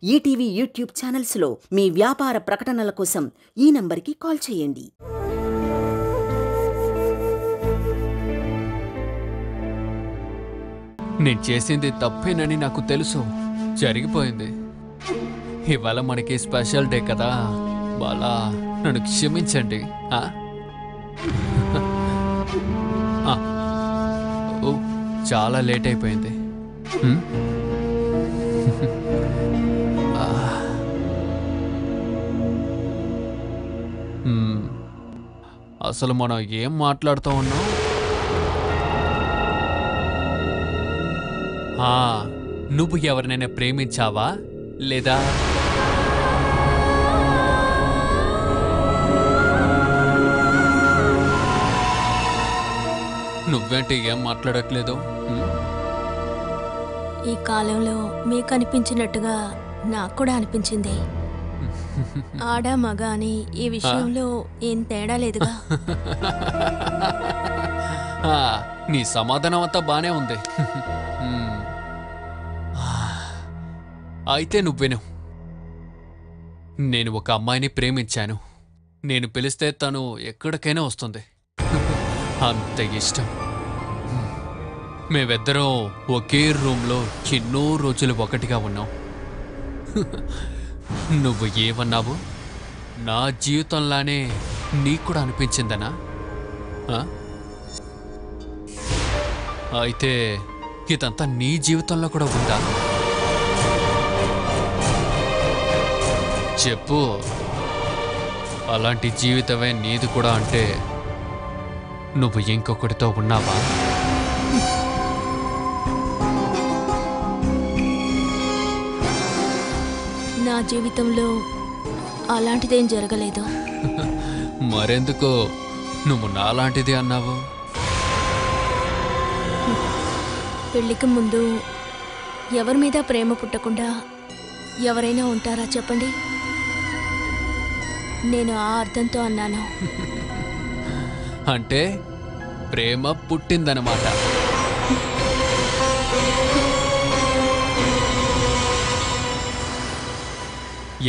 ETV YouTube ఛానల్స్లో మీ వ్యాపార ప్రకటనల కోసం ఈ నంబర్కి కాల్ చేయండి. నేను చేసింది తప్పేనని నాకు తెలుసు. జరిగిపోయింది. ఇవాళ మనకి స్పెషల్ డే కదా బాలా, నన్ను క్షమించండి. ఓ చాలా లేట్ అయిపోయింది. అసలు మనం ఏం మాట్లాడుతూ ఉన్నాం? నువ్వు ఎవరినైనా ప్రేమించావా లేదా? నువ్వేంటి ఏం మాట్లాడట్లేదు? ఈ కాలంలో మీకు అనిపించినట్టుగా నాకు కూడా అనిపించింది. ఆడ మగ అని ఈ విషయంలో ఏం తేడా లేదుగా. నీ సమాధానం అంతా బానే ఉంది. అయితే నువ్వేను. నేను ఒక అమ్మాయిని ప్రేమించాను. నేను పిలిస్తే తను ఎక్కడికైనా వస్తుంది. అంత ఇష్టం. మేమిద్దరం ఒకే రూమ్లో ఎన్నో రోజులు ఒకటిగా ఉన్నాం. నువ్వు ఏమన్నావు? నా జీవితంలానే నీకు కూడా అనిపించిందనా? అయితే ఇదంతా నీ జీవితంలో కూడా ఉందా? చెప్పు. అలాంటి జీవితమే నీది కూడా అంటే నువ్వు ఇంకొకటితో ఉన్నావా? నా జీవితంలో అలాంటిదేం జరగలేదు. మరెందుకు నువ్వు నాలాంటిది అన్నావు? పెళ్లికి ముందు ఎవరి మీద ప్రేమ పుట్టకుండా ఎవరైనా ఉంటారా చెప్పండి? నేను ఆ అర్థంతో అన్నాను. అంటే ప్రేమ పుట్టిందన్నమాట.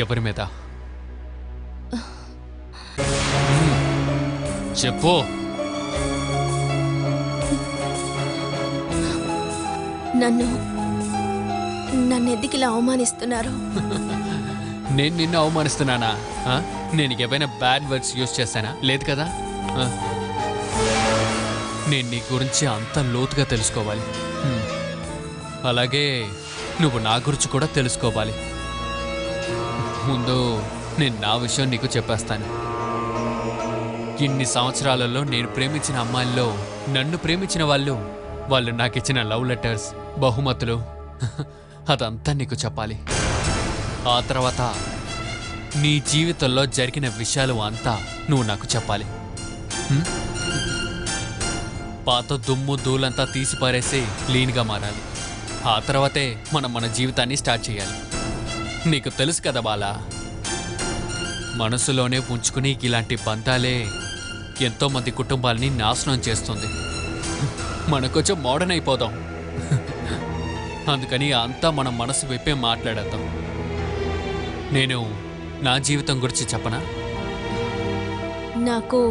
ఎవరి మీద చెప్పు. నన్ను ఎందుకు ఇలా అవమానిస్తున్నారు? నేను నిన్ను అవమానిస్తున్నానా? నేను ఏమైనా బ్యాడ్ వర్డ్స్ యూజ్ చేశానా? లేదు కదా. నేను నీ గురించి అంత లోతుగా తెలుసుకోవాలి. అలాగే నువ్వు నా గురించి కూడా తెలుసుకోవాలి. ముందు నేను నా విషయం నీకు చెప్పేస్తాను. ఇన్ని సంవత్సరాలలో నేను ప్రేమించిన అమ్మాయిల్లో నన్ను ప్రేమించిన వాళ్ళు నాకు ఇచ్చిన లవ్ లెటర్స్, బహుమతులు అదంతా నీకు చెప్పాలి. ఆ తర్వాత నీ జీవితంలో జరిగిన విషయాలు అంతా నువ్వు నాకు చెప్పాలి. పాత దుమ్ము ధూళంతా తీసి పారేసి క్లీన్గా మారాలి. ఆ తర్వాతే మన జీవితాన్ని స్టార్ట్ చేయాలి. నీకు తెలుసు కదా బాలా, మనసులోనే ఉంచుకుని ఇలాంటి బంధాలే ఎంతోమంది కుటుంబాలని నాశనం చేస్తుంది. మనకొంచెం మోడర్న్ అయిపోదాం. అందుకని అంతా మనం మనసు విప్పే మాట్లాడేద్దాం. నేను నా జీవితం గురించి చెప్పనా? నాకు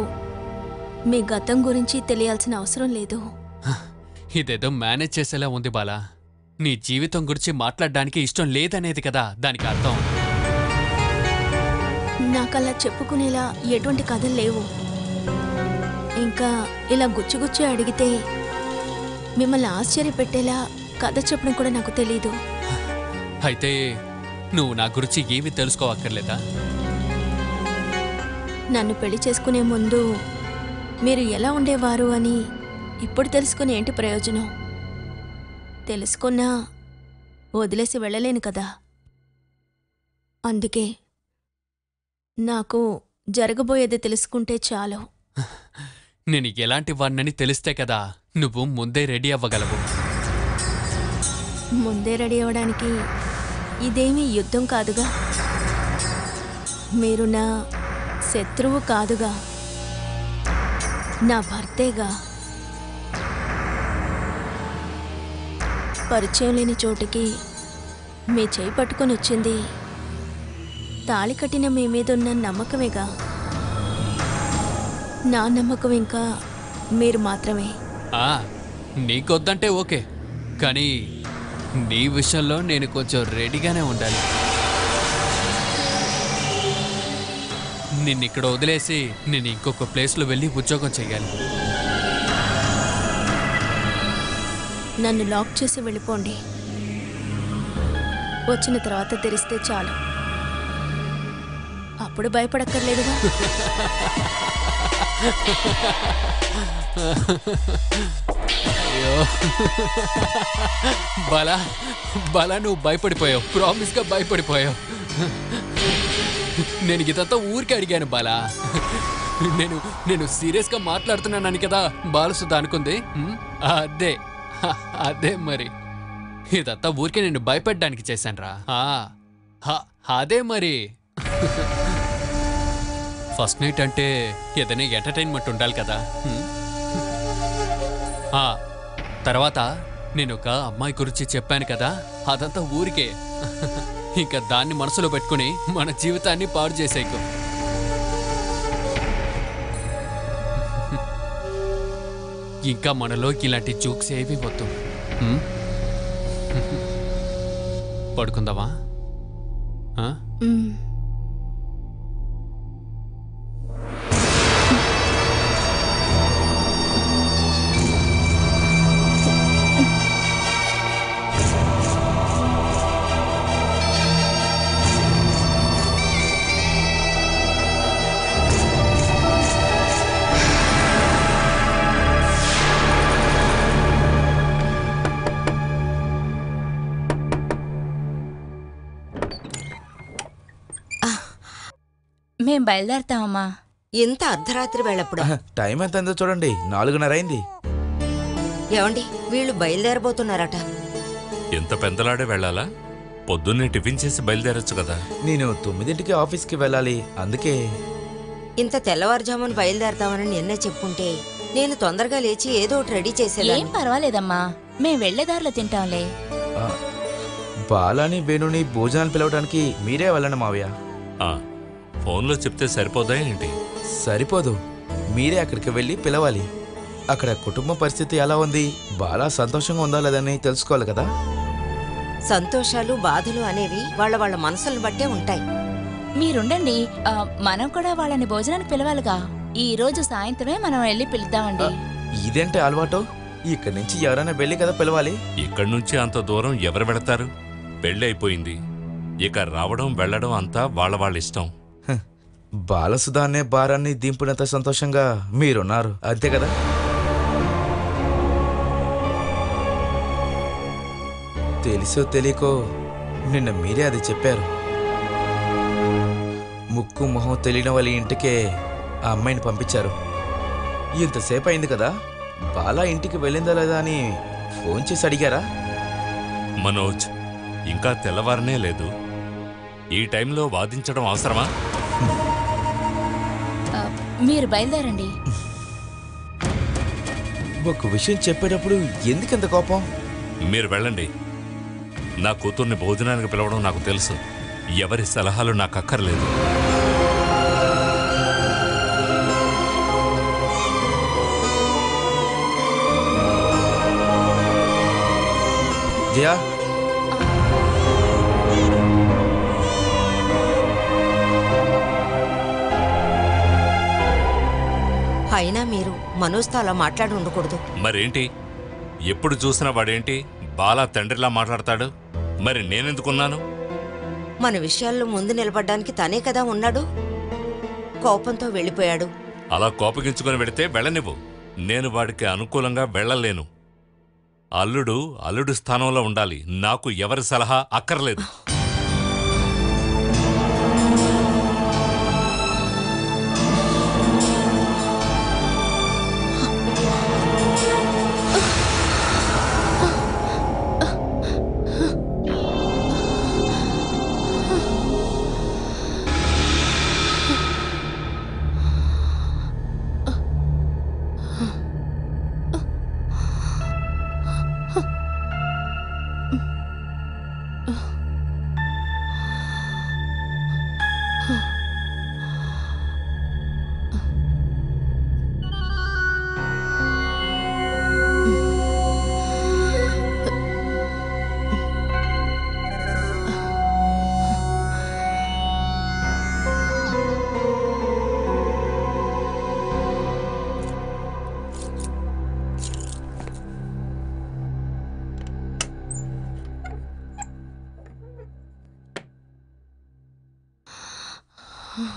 మీ గతం గురించి తెలియాల్సిన అవసరం లేదు. ఇదేదో మేనేజ్ చేసేలా ఉంది బాలా. నీ జీవితం గురించి మాట్లాడడానికి ఇష్టం లేదనేది కదా దానికి అర్థం. నాకలా చెప్పుకునేలా ఎటువంటి కథలు లేవు. ఇంకా ఇలా గుచ్చి అడిగితే మిమ్మల్ని ఆశ్చర్యపెట్టేలా కథ చెప్పడం కూడా నాకు తెలీదు. అయితే నువ్వు నా గురించి ఏమీ తెలుసుకోవక్కర్లేదా? నన్ను పెళ్లి చేసుకునే ముందు మీరు ఎలా ఉండేవారు అని ఇప్పుడు తెలుసుకుని ఏంటి ప్రయోజనం? తెలుసుకున్నా వదిలేసి వెళ్ళలేను కదా. అందుకే నాకు జరగబోయేది తెలుసుకుంటే చాలు. నేను ఎలాంటి వాడినని తెలిస్తే కదా నువ్వు ముందే రెడీ అవ్వగలవు. ముందే రెడీ అవ్వడానికి ఇదేమీ యుద్ధం కాదుగా. మీరు నా శత్రువు కాదుగా, నా భర్తేగా. పరిచయం లేని చోటికి మీ చేయి పట్టుకొని వచ్చింది తాళి కట్టిన మీ మీద ఉన్న నమ్మకమేగా. నా నమ్మకం ఇంకా మీరు మాత్రమే. నీకొద్దంటే ఓకే, కానీ నీ విషయంలో నేను కొంచెం రెడీగానే ఉండాలి. నిన్నిక్కడ వదిలేసి నేను ఇంకొక ప్లేస్లో వెళ్ళి ఉద్యోగం చెయ్యాలి. నన్ను లాక్ చేసి వెళ్ళిపోండి. వచ్చిన తర్వాత తెరిస్తే చాలు. అప్పుడు భయపడక్కర్లేదుగా. అయ్యో బాలా, బాలా నువ్వు భయపడిపోయావు, ప్రామిస్గా భయపడిపోయావు. నేను ఇదంతా ఊరికే అడిగాను బాలా. నేను సీరియస్గా మాట్లాడుతున్నానని కదా బాలసుధ అనుకుంది. అదే మరి, ఇదంతా ఊరికే నేను భయపెట్టడానికి చేశాను రా. అదే మరి. ఫస్ట్ నైట్ అంటే ఏదైనా ఎంటర్టైన్మెంట్ ఉండాలి కదా. తర్వాత నేను ఒక అమ్మాయి గురించి చెప్పాను కదా, అదంతా ఊరికే. ఇంకా దాన్ని మనసులో పెట్టుకుని మన జీవితాన్ని పాడు చేసేకు. ఇంకా మనలో ఇలాంటి జోక్స్ ఏవి వద్దు. పడుకుందామా? మేం బయలుదేరతామమ్మా. ఇంత అర్ధరాత్రి వేళప్పుడు టైం ఎంత ఎంతో చూడండి, 4:30 అయింది. ఏమండి, వీళ్ళు బయలుదేరబోతున్నారట. ఎంత పెందలాడే వెళ్ళాలా? పొద్దున్నే టిఫిన్ చేసి బయలుదేరొచ్చు కదా. నేను 9ంటికి ఆఫీస్కి వెళ్ళాలి, అందుకే. ఇంత తెల్లవారుజామున బయలుదేరతామని నిన్నే చెప్పుంటే నేను తొందరగా లేచి ఏదో ఒకటి రెడీ ఏం చేసేదాన్ని. పర్వాలేదమ్మా, మేం వెళ్లేదారిలో తింటాంలే. బాలాని వేణుని భోజనాలు పిలవడానికి మీరే వెళ్ళండి మావయ్య. ఫోన్లో చెప్తే సరిపోదా ఏంటి? సరిపోదు, మీరే అక్కడికి వెళ్ళి పిలవాలి. అక్కడ కుటుంబ పరిస్థితి ఎలా ఉంది, బాలా సంతోషంగా ఉందా లేదని తెలుసుకోవాలి కదా. సంతోషాలు బాధలు అనేవి వాళ్ళ వాళ్ళ మనసులను బట్టే ఉంటాయి. మీరుండండి, మనం కూడా వాళ్ళని భోజనానికి పిలవాలిగా. ఈ రోజు సాయంత్రమే మనం వెళ్ళి పిలుద్దామండి. ఇదేంటి అలవాటు? ఇక్కడి నుంచి ఎవరైనా వెళ్ళి కదా పిలవాలి. ఇక్కడి నుంచి అంత దూరం ఎవరు వెళతారు? పెళ్ళి అయిపోయింది, ఇక రావడం వెళ్ళడం అంతా వాళ్ళ ఇష్టం. బాలసుధ అనే భారాన్ని దింపినంత సంతోషంగా మీరున్నారు, అంతే కదా. తెలుసో తెలియకో నిన్న మీరే అది చెప్పారు. ముక్కు మొహం తెలియని వాళ్ళ ఇంటికే ఆ అమ్మాయిని పంపించారు. ఇంతసేపు అయింది కదా, బాలా ఇంటికి వెళ్ళిందా లేదా అని ఫోన్ చేసి అడిగారా? మనోజ్, ఇంకా తెల్లవారనే లేదు. ఈ టైంలో వాదించడం అవసరమా? మీరు బయలుదేరండి. ఒక విషయం చెప్పేటప్పుడు ఎందుకంత కోపం? మీరు వెళ్ళండి. నా కూతుర్ని భోజనానికి పిలవడం నాకు తెలుసు. ఎవరి సలహాలు నాకు అక్కర్లేదు. జయా, అయినా మీరు మనోజ్తో అలా మాట్లాడి ఉండకూడదు. మరేంటి, ఎప్పుడు చూసినా వాడేంటి బాలా తండ్రిలా మాట్లాడతాడు? మరి నేనెందుకున్నాను? మన విషయాల్లో ముందు నిలబడ్డానికి తనే కదా ఉన్నాడు. కోపంతో వెళ్ళిపోయాడు. అలా కోపగించుకొని వెడితే వెళ్ళనివ్వు. నేను వాడికి అనుకూలంగా వెళ్ళలేను. అల్లుడు స్థానంలో ఉండాలి. నాకు ఎవరి సలహా అక్కర్లేదు. నిన్న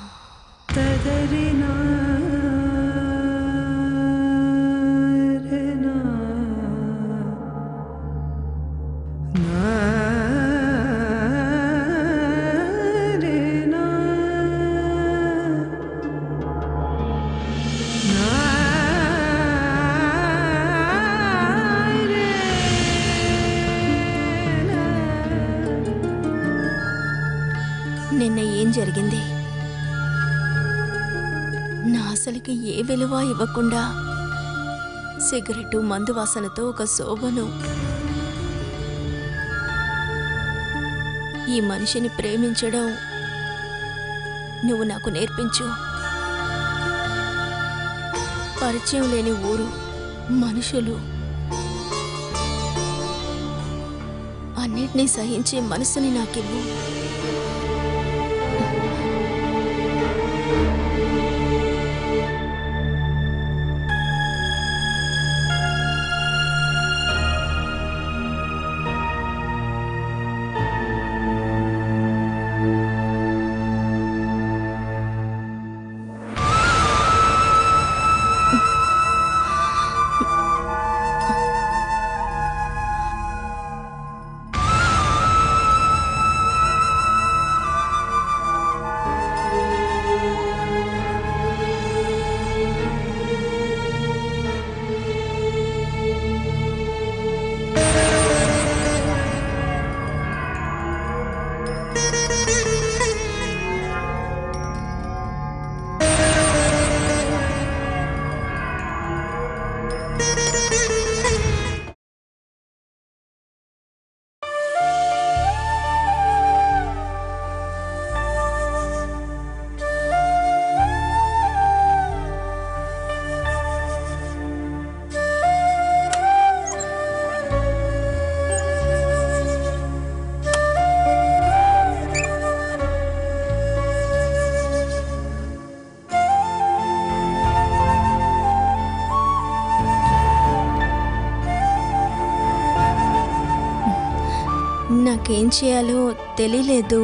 ఏం జరిగింది? నా అసలుకి ఏ విలువ ఇవ్వకుండా సిగరెట్టు మందు వాసనతో ఒక శోభను ఈ మనిషిని ప్రేమించడం నువ్వు నాకు నేర్పించు. పరిచయం లేని ఊరు, మనుషులు, అన్నిటినీ సహించే మనసుని నాకివ్వు. నాకేం చేయాలో తెలియలేదు.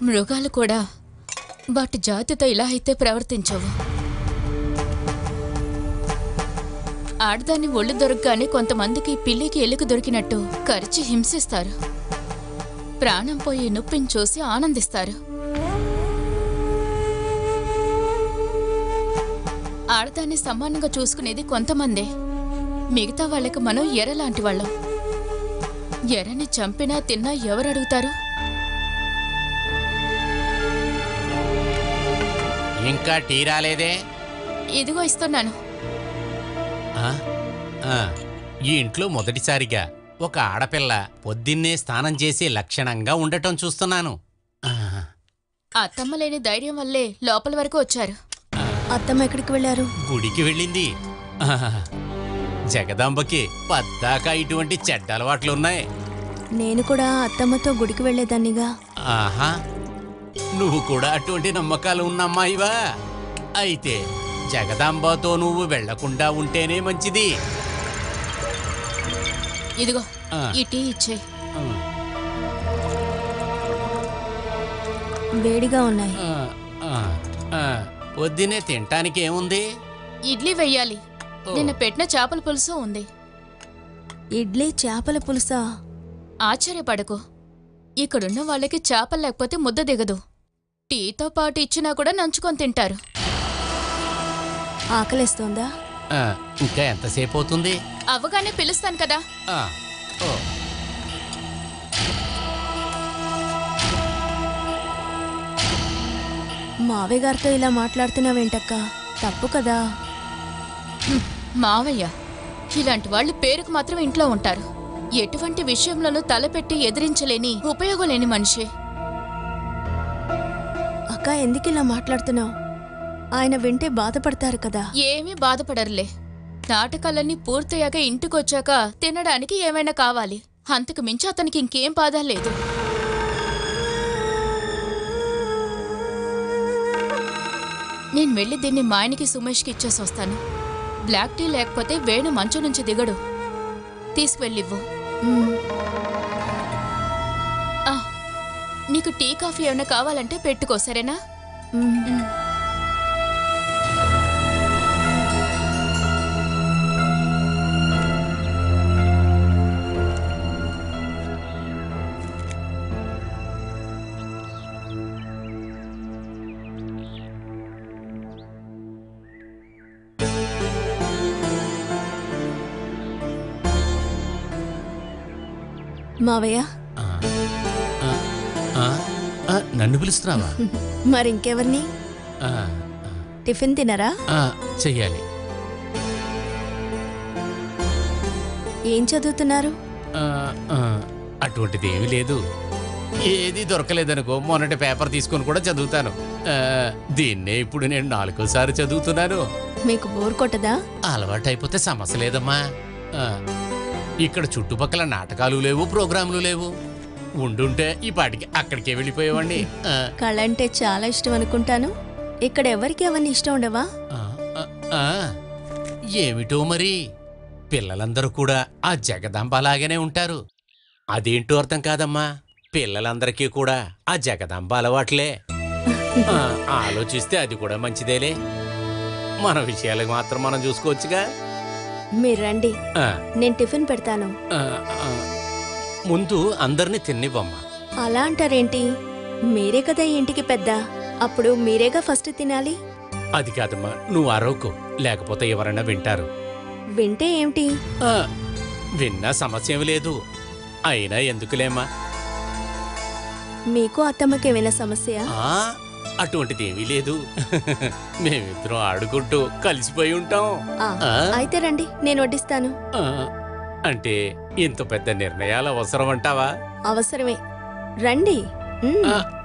మృగాలు కూడా వాటి జాతితో ఇలా అయితే ప్రవర్తించవు. ఆడదాన్ని ఒళ్ళు దొరకగానే కొంతమందికి పిల్లికి ఎలుక దొరికినట్టు కరిచి హింసిస్తారు. ప్రాణం పోయే నొప్పిని చూసి ఆనందిస్తారు. ఆడదాన్ని సమానంగా చూసుకునేది కొంతమందే. మిగతా వాళ్ళకి మనం ఎర్రలాంటి వాళ్ళం. ఎర్రని చంపినా తిన్నా ఎవరు అడుగుతారు? ఇంకా టీ రాలేదే? ఇదిగో ఇస్తున్నాను. ఈ ఇంట్లో మొదటిసారిగా ఒక ఆడపిల్ల పొద్దున్నే స్నానం చేసి లక్షణంగా ఉండటం చూస్తున్నాను. అత్తమ్మ లేని ధైర్యం వల్లే లోపల వరకు వచ్చారు. అత్తమ్మ ఎక్కడికి వెళ్ళారు? గుడికి వెళ్ళింది. జగదాంబకి పద్దాకా ఇటువంటి చెడ్డ అలవాట్లున్నాయి. నేను కూడా అత్తమ్మతో గుడికి వెళ్ళేదాన్నిగా. ఆహా, నువ్వు కూడా అటువంటి నమ్మకాలు ఉన్న అమ్మాయివా? అయితే జగదాంబతో నువ్వు వెళ్లకుండా ఉంటేనే మంచిది. ఇదిగో ఈ టీ ఇచ్చే. వేడిగా ఉన్నాయి. పొద్దునే తినటానికి ఏముంది? ఇడ్లీ వెయ్యాలి. నిన్న పెట్టిన చేపల పులుసు ఉంది. ఇడ్లీ చేపల పులుసా? ఆశ్చర్యపడకు. ఇక్కడున్న వాళ్ళకి చేపలు లేకపోతే ముద్ద దిగదు. టీతో పాటు ఇచ్చినా కూడా నంచుకొని తింటారు. ఆకలేస్తోందా? ఇంకా ఎంతసేపు అవుతుంది? అవగానే పిలుస్తాను కదా. మావయ్య గారితో ఇలా మాట్లాడుతున్నావేంటక్క? తప్పు కదా. మావయ్య ఇలాంటి వాళ్ళు పేరుకు మాత్రం ఇంట్లో ఉంటారు. ఎటువంటి విషయంలోనూ తలపెట్టి ఎదిరించలేని ఉపయోగం లేని మనిషి. అక్క ఎందుకు ఇలా మాట్లాడుతున్నావు? ఆయన వింటే బాధపడతారు కదా. ఏమీ బాధపడరులే. నాటకాలన్నీ పూర్తయ్యాక ఇంటికొచ్చాక తినడానికి ఏమైనా కావాలి. అంతకు మించి అతనికి ఇంకేం బాధ లేదు. నేను వెళ్ళి దీన్ని మా ఆయనకి సుమేష్కి ఇచ్చేసి వస్తాను. బ్లాక్ టీ లేకపోతే వేణు మంచం నుంచి దిగడు. తీసుకువెళ్ళివ్వు. నీకు టీ కాఫీ ఏమైనా కావాలంటే పెట్టుకో, సరేనా? మావయ్య, నన్ను పిలుస్తున్నావా? మరింకెవరిని? టిఫిన్ తినరా? చెయ్యాలి. ఏం చదువుతున్నారు? అటువంటిది ఏమీ లేదు. ఏది దొరకలేదనుకో మొన్నటి పేపర్ తీసుకొని కూడా చదువుతాను. దీన్నే ఇప్పుడు నేను 4సారి చదువుతున్నాను. మీకు బోర్ కొట్టదా? అలవాటైపోతే సమస్య లేదమ్మా. ఇక్కడ చుట్టుపక్కల నాటకాలు లేవు, ప్రోగ్రాంలు లేవు. ఉండుంటే ఈ పాటికి అక్కడికే వెళ్ళిపోయేవాడిని. కళ అంటే చాలా ఇష్టం అనుకుంటాను. ఇక్కడ ఎవరికి అవన్నీ ఇష్టం ఉండవా? ఏమిటో మరి పిల్లలందరూ కూడా ఆ జగదాంబ లాగానే ఉంటారు. అదేంటో అర్థం కాదమ్మా. పిల్లలందరికీ కూడా ఆ జగదాంబ అలవాట్లే. ఆలోచిస్తే అది కూడా మంచిదేలే. మన విషయాలకు మాత్రం మనం చూసుకోవచ్చుగా. మీరు రండి, నేను టిఫిన్ పెడతాను. ముందు అందరినీ తిన్నివ్వమ్మా. అలా అంటారేంటి? మీరే కదా ఈ ఇంటికి పెద్ద, అప్పుడు మీరేగా ఫస్ట్ తినాలి. అది కాదమ్మా, నువ్వు అరవకు, లేకపోతే ఎవరైనా వింటారు. వింటే ఏమిటి? విన్నా సమస్య ఏమి లేదు. అయినా ఎందుకులేమ్మా. మీకు అత్తమ్మకేమైనా సమస్య? అటువంటిది ఏమీ లేదు. మేమిద్దరం ఆడుకుంటూ కలిసిపోయి ఉంటాం. అయితే రండి, నేను వడ్డిస్తాను. అంటే ఇంత పెద్ద నిర్ణయాలు అవసరం అంటావా? అవసరమే, రండి.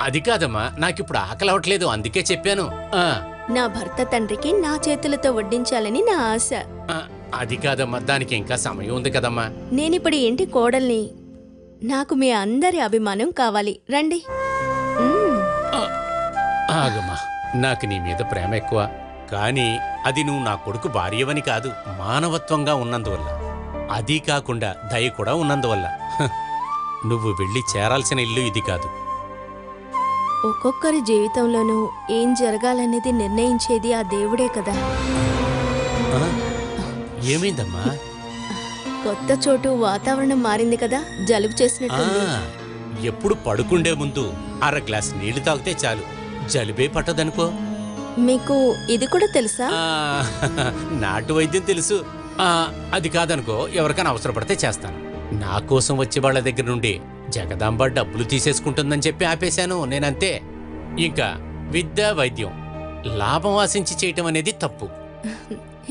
అది కాదమ్మా, నాకిప్పుడు ఆకలి అవట్లేదు, అందుకే చెప్పాను. నా భర్త తండ్రికి నా చేతులతో వడ్డించాలని నా ఆశ. అది కాదమ్మా, దానికి ఇంకా సమయం ఉంది కదమ్మా. నేనిప్పుడు ఇంటి కోడల్ని. నాకు మీ అందరి అభిమానం కావాలి. రండి. ఆగమ్మా, నాకు నీ మీద ప్రేమ ఎక్కువ. కానీ అది నువ్వు నా కొడుకు భార్యవని కాదు, మానవత్వంగా ఉన్నందువల్ల. అదీ కాకుండా దయ కూడా ఉన్నందువల్ల. నువ్వు వెళ్ళి చేరాల్సిన ఇల్లు ఇది కాదు. ఒక్కొక్కరి జీవితంలోనూ ఏం జరగాలనేది నిర్ణయించేది ఆ దేవుడే కదా. ఏమైందమ్మా? కొత్త చోటు, వాతావరణం మారింది కదా, జలుబు చేసినట్టు. ఎప్పుడు పడుకుండే ముందు 1/2 గ్లాస్ నీళ్లు తాగితే చాలు, జలుబే పట్టదనుకో. మీకు ఇది కూడా తెలుసా? నాటు వైద్యం తెలుసు. అది కాదనుకో, ఎవరికైనా అవసరపడితే చేస్తాను. నా కోసం వచ్చే వాళ్ళ దగ్గర నుండి జగదాంబ డబ్బులు తీసేసుకుంటుందని చెప్పి ఆపేశాను, నేనంతే. ఇంకా విద్య, వైద్యం లాభం ఆశించి చేయటం అనేది తప్పు.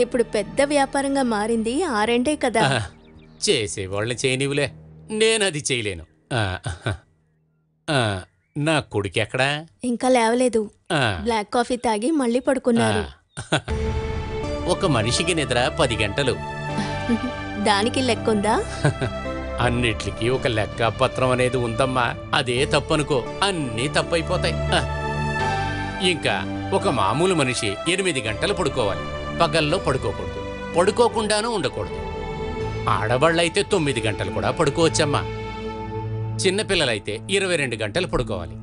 ఇప్పుడు పెద్ద వ్యాపారంగా మారింది ఆ రెండే కదా. చేసేవాళ్ళని చేయనివులే, నేనది చేయలేను. నా కొడుకు ఎక్కడా? ఇంకా లేవలేదు. బ్లాక్ కాఫీ తాగి మళ్ళీ పడుకున్నారు. ఒక మనిషికి నిద్ర 10 గంటలు. దానికి లెక్కుందా? అన్నిట్లికి ఒక లెక్క పత్రం అనేది ఉందమ్మా. అదే తప్పనుకో, అన్నీ తప్పైపోతాయి. ఇంకా ఒక మామూలు మనిషి 8 గంటలు పడుకోవాలి. పగల్లో పడుకోకూడదు, పడుకోకుండానూ ఉండకూడదు. ఆడవాళ్ళైతే 9 గంటలు కూడా పడుకోవచ్చమ్మా. చిన్నపిల్లలైతే 22 గంటలు పడుకోవాలి.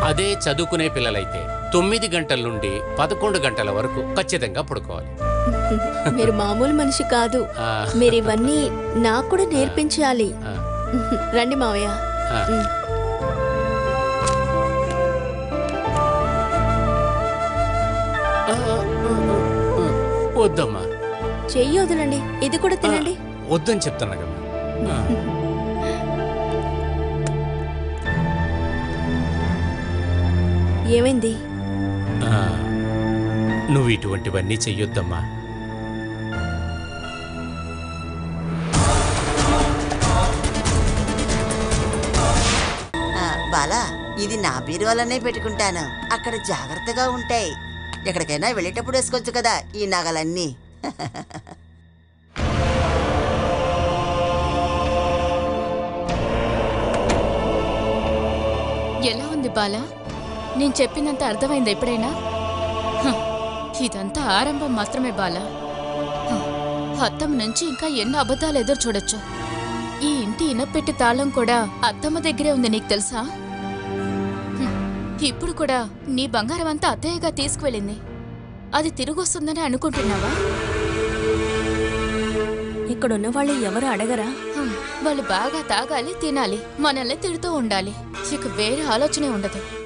అదే చదువుకునే పిల్లలైతే 9 గంటల నుండి 11 గంటల వరకు ఖచ్చితంగా పడుకోవాలి. మీరు మామూలు మనిషి కాదు. మీరు ఇవన్నీ నాకు కూడా నేర్పించాలి. రండి మావయ్య. వద్దమ్మా, చెయ్యి వదలండి, ఇది కూడా తినండి. వద్దని చెప్తున్నా కదా. ఏమైంది? నువ్వు ఇటువంటివన్నీ చెయ్యొద్దమ్మా. బాలా, ఇది నా బీరువాలనే పెట్టుకుంటాను, అక్కడ జాగ్రత్తగా ఉంటాయి. ఎక్కడికైనా వెళ్ళేటప్పుడు వేసుకోవచ్చు కదా ఈ నగలన్నీ. ఎలా ఉంది బాలా? నేను చెప్పినంత అర్థమైందా ఎప్పుడైనా? ఇదంతా ఆరంభం మాత్రమే బాలా. అత్తమ్మ నుంచి ఇంకా ఎన్నో అబద్ధాలు ఎదురు చూడొచ్చు. ఈ ఇంటి ఇనపెట్టి తాళం కూడా అత్తమ్మ దగ్గరే ఉంది, నీకు తెలుసా? ఇప్పుడు కూడా నీ బంగారం అంతా అత్తయ్యగా తీసుకువెళ్ళింది. అది తిరిగొస్తుందని అనుకుంటున్నావా? ఇక్కడున్న వాళ్ళు ఎవరు అడగరా? వాళ్ళు బాగా తాగాలి, తినాలి, మనల్ని తిడుతూ ఉండాలి. ఇక వేరే ఆలోచనే ఉండదు.